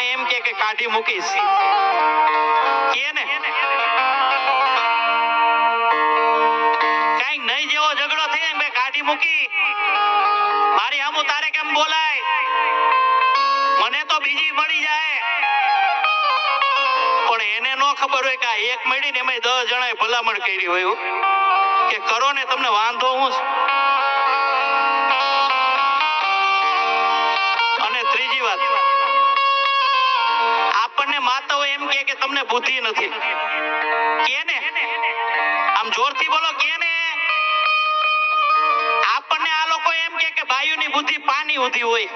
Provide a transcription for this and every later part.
મને એમ કે કાઢી મૂકીશ કે ને કઈ નહીં જેવો ઝઘડો થઈ ને કાઢી મૂકી મારી આમુ તારે કેમ બોલાય મને તો બીજી મળી જાય પણ એને નો ખબર હોય કે આ એક મળી ને એમાં 10 જણાએ ભલામણ કરી હોય કે કરો ને તમને વાંધો હું અને ત્રીજી વાત આપણને માતાઓ એમ કે તમને બુદ્ધિ નથી કે ને આમ જોરથી બોલો કે ને આપણને આ લોકો એમ કે ભાઈઓની બુદ્ધિ પાણી ઉધી હોય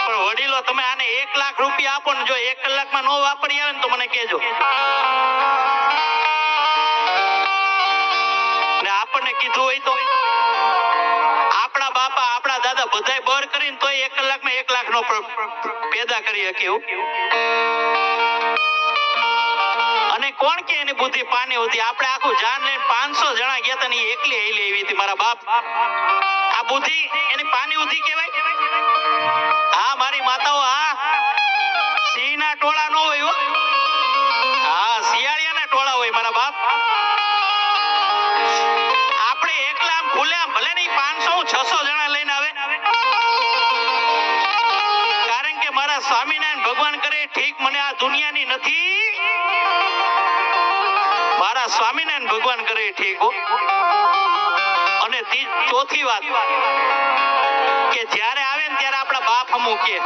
પણ વડીલો તમે આને 1 લાખ રૂપિયા આપો ને જો 1 કલાકમાં નો વાપરી આવે ને તો મને કહેજો ને આપણને કીધું હોય તો આપણા બાપા આપણા દાદા બધાય બર કરીને તોય 1 કલાકમાં 1 લાખ નો પેદા કરી શક્યો અને કોણ કે એની બુદ્ધિ પાણી હતી આપણે આખું જાન લઈને 500 જણા ગયા હતા ને એકલી હેલી આવી હતી મારા બાપ આ બુદ્ધિ એની પાણી ઉધી કહેવાય હા મારી માતાઓ હા સિંહના ટોળા નો હોય હા શિયાળિયાના ટોળા હોય મારા બાપ આપણે એકલા આમ ખુલે આમ ભલે નહીં 500 600 જણા લઈને આવે કારણ કે મારા સ્વામિનારાયણ ભગવાન કરે ઠીક મને આ દુનિયાની નથી મારા સ્વામિનારાયણ ભગવાન કરે ઠીક અને ચોથી વાત કે જ્યારે આવે ને ત્યારે આપણા બાપ હમું કે